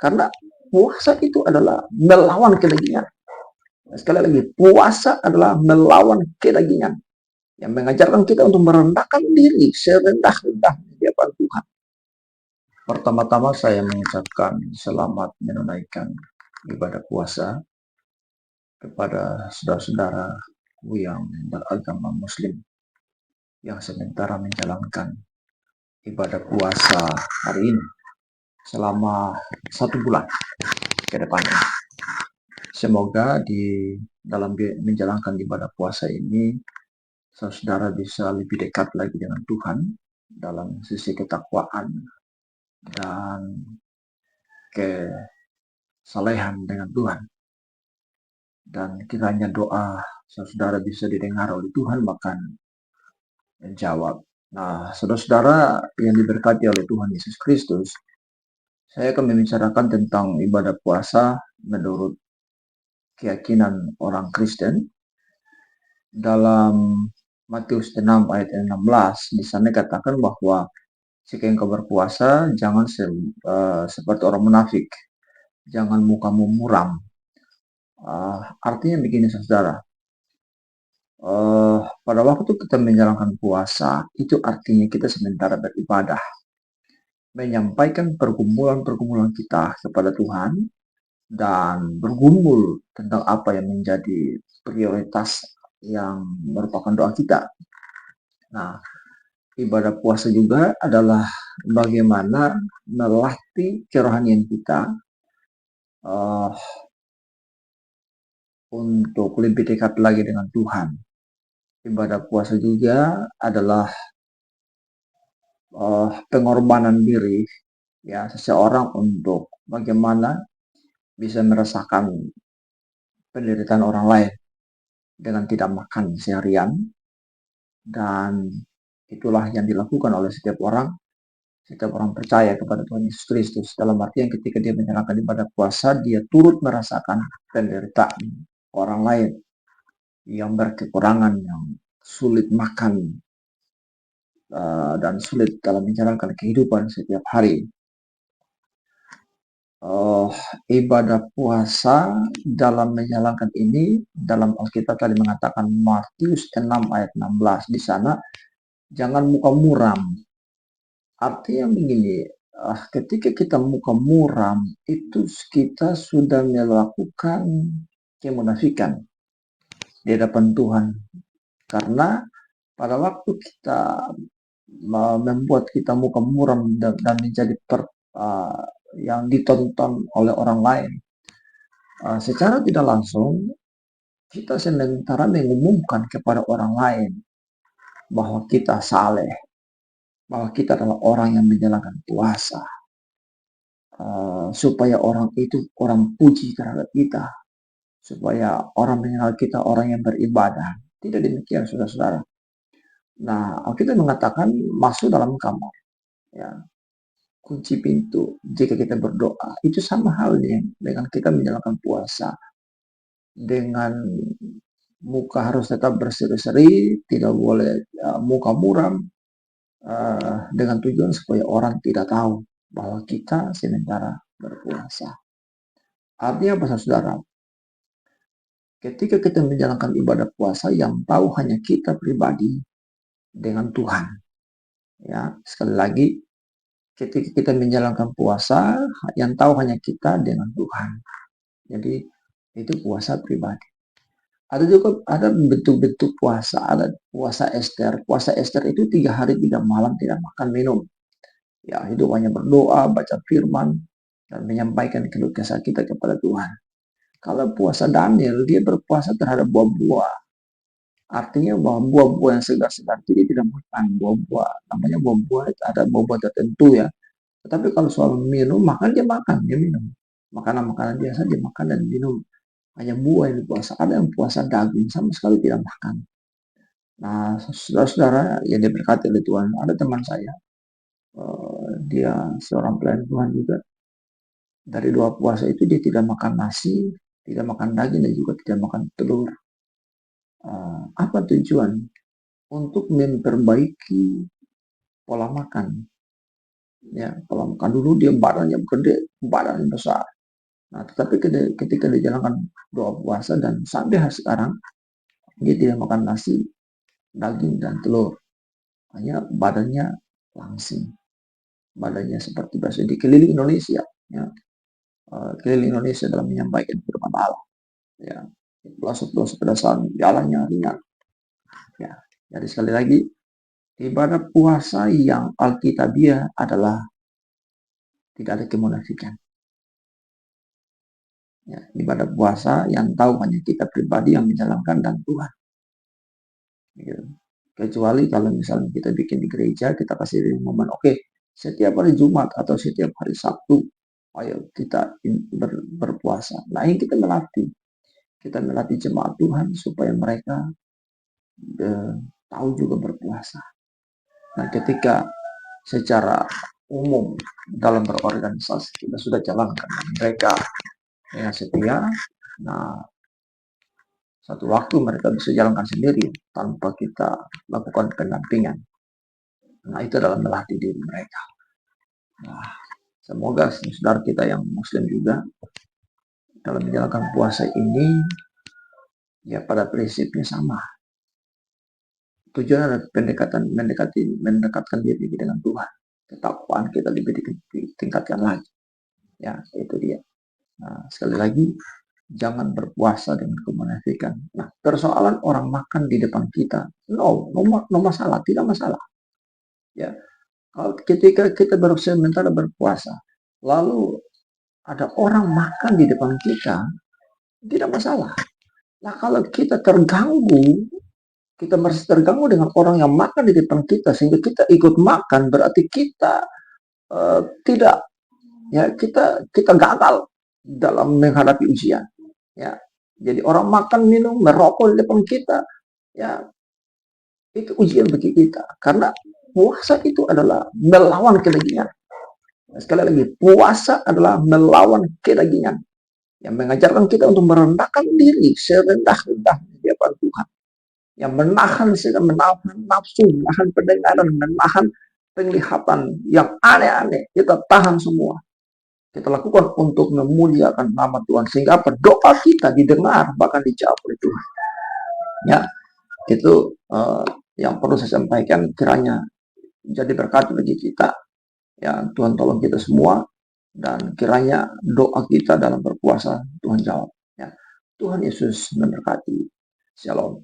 Karena puasa itu adalah melawan kedagingan. Sekali lagi, puasa adalah melawan kedagingan yang mengajarkan kita untuk merendahkan diri serendah-rendahnya di hadapan Tuhan. Pertama-tama saya mengucapkan selamat menunaikan ibadah puasa kepada saudara-saudara yang beragama Muslim yang sementara menjalankan ibadah puasa hari ini selama 1 bulan ke depannya. Semoga di dalam menjalankan ibadah puasa ini, saudara bisa lebih dekat lagi dengan Tuhan dalam sisi ketakwaan dan kesalehan dengan Tuhan. Dan kiranya doa saudara bisa didengar oleh Tuhan, bahkan menjawab. Nah, saudara-saudara yang diberkati oleh Tuhan Yesus Kristus, saya akan membicarakan tentang ibadah puasa menurut keyakinan orang Kristen. Dalam Matius 6 ayat 16, di sana dikatakan bahwa jika engkau berpuasa, jangan seperti orang munafik, jangan mukamu muram. Artinya begini saudara, pada waktu kita menjalankan puasa, itu artinya kita sementara beribadah, menyampaikan pergumulan-pergumulan kita kepada Tuhan, dan bergumul tentang apa yang menjadi prioritas yang merupakan doa kita. Nah, ibadah puasa juga adalah bagaimana melatih kerohanian kita untuk lebih dekat lagi dengan Tuhan. Ibadah puasa juga adalah pengorbanan diri ya seseorang untuk bagaimana bisa merasakan penderitaan orang lain dengan tidak makan seharian, dan itulah yang dilakukan oleh setiap orang percaya kepada Tuhan Yesus Kristus. Dalam artian ketika dia menjalankan ibadah puasa, dia turut merasakan penderitaan orang lain yang berkekurangan, yang sulit makan, dan sulit dalam menjalankan kehidupan setiap hari. Ibadah puasa dalam menjalankan ini, dalam Alkitab tadi mengatakan Matius 6 ayat 16, di sana jangan muka muram. Artinya begini, ketika kita muka muram, itu kita sudah melakukan kemunafikan di hadapan Tuhan. Karena pada waktu kita membuat kita muka muram dan menjadi yang ditonton oleh orang lain, secara tidak langsung kita sementara mengumumkan kepada orang lain bahwa kita saleh, bahwa kita adalah orang yang menjalankan puasa, supaya orang itu orang puji terhadap kita, supaya orang mengenal kita orang yang beribadah. Tidak demikian saudara-saudara. Nah, kita mengatakan masuk dalam kamar, ya, kunci pintu jika kita berdoa. Itu sama halnya dengan kita menjalankan puasa. Dengan muka harus tetap berseri-seri, tidak boleh muka muram, dengan tujuan supaya orang tidak tahu bahwa kita sementara berpuasa. Artinya apa saudara? Ketika kita menjalankan ibadah puasa, yang tahu hanya kita pribadi dengan Tuhan. Ya, sekali lagi, ketika kita menjalankan puasa, yang tahu hanya kita dengan Tuhan. Jadi itu puasa pribadi. Ada juga bentuk-bentuk puasa. Ada puasa Ester. Puasa Ester itu 3 hari 3 malam tidak makan minum. Ya, hidup hanya berdoa, baca firman, dan menyampaikan keluh kesah kita kepada Tuhan. Kalau puasa Daniel, dia berpuasa terhadap buah-buah. Artinya bahwa buah-buah yang segar-segar itu dia tidak makan buah-buah. Namanya buah-buah, ada buah-buah tertentu ya. Tetapi kalau soal minum, makan, dia minum. Makanan-makanan biasa dia makan dan minum. Hanya buah yang puasa. Ada yang puasa daging, sama sekali tidak makan. Nah, saudara-saudara yang diberkati oleh Tuhan, ada teman saya, dia seorang pelayan Tuhan juga. Dari 2 puasa itu dia tidak makan nasi, tidak makan daging, dan juga tidak makan telur. Apa tujuan? Untuk memperbaiki pola makan. Ya, kalau makan dulu dia badannya gede, badannya besar. Nah, tetapi ketika dia jalankan doa puasa dan sampai sekarang dia tidak makan nasi, daging dan telur, hanya badannya langsing, badannya seperti biasa dikelilingi Indonesia, ya, keliling Indonesia dalam menyampaikan firman Allah, ya, pelosok-pelosok pedesaan jalannya ringan, ya. Jadi sekali lagi, ibadah puasa yang alkitabiah adalah tidak ada kemunafikan. Ya, ibadah puasa yang tahu hanya kita pribadi yang menjalankan dan Tuhan. Gitu. Kecuali kalau misalnya kita bikin di gereja, kita kasih momen, oke, setiap hari Jumat atau setiap hari Sabtu, ayo kita berpuasa. Nah, ini kita melatih jemaat Tuhan supaya mereka tahu juga berpuasa. Nah, ketika secara umum dalam berorganisasi kita sudah jalankan mereka yang setia, nah satu waktu mereka bisa jalankan sendiri tanpa kita lakukan pendampingan. Nah, itu adalah melatih diri mereka. Nah, semoga saudara kita yang Muslim juga dalam menjalankan puasa ini, ya pada prinsipnya sama. Tujuan adalah mendekatkan diri dengan Tuhan. Ketakwaan kita lebih ditingkatkan lagi. Ya, itu dia. Nah, sekali lagi, jangan berpuasa dengan kemunafikan. Nah, persoalan orang makan di depan kita, no masalah, tidak masalah. Ya, kalau ketika kita sementara berpuasa, lalu ada orang makan di depan kita, tidak masalah. Nah, kalau kita merasa terganggu dengan orang yang makan di depan kita, sehingga kita ikut makan, berarti kita tidak, ya kita gagal dalam menghadapi ujian. Ya, jadi orang makan, minum, merokok di depan kita, ya itu ujian bagi kita. Karena puasa itu adalah melawan kedagingan. Sekali lagi, puasa adalah melawan kedagingan yang mengajarkan kita untuk merendahkan diri serendah-rendahnya di hadapan Tuhan, yang menahan nafsu, menahan pendengaran, menahan penglihatan yang aneh-aneh. Kita tahan semua, kita lakukan untuk memuliakan nama Tuhan, sehingga doa kita didengar bahkan dijawab oleh Tuhan. Ya, itu yang perlu saya sampaikan, kiranya jadi berkat bagi kita. Ya, Tuhan tolong kita semua, dan kiranya doa kita dalam berpuasa Tuhan jawab. Ya, Tuhan Yesus memberkati. Shalom.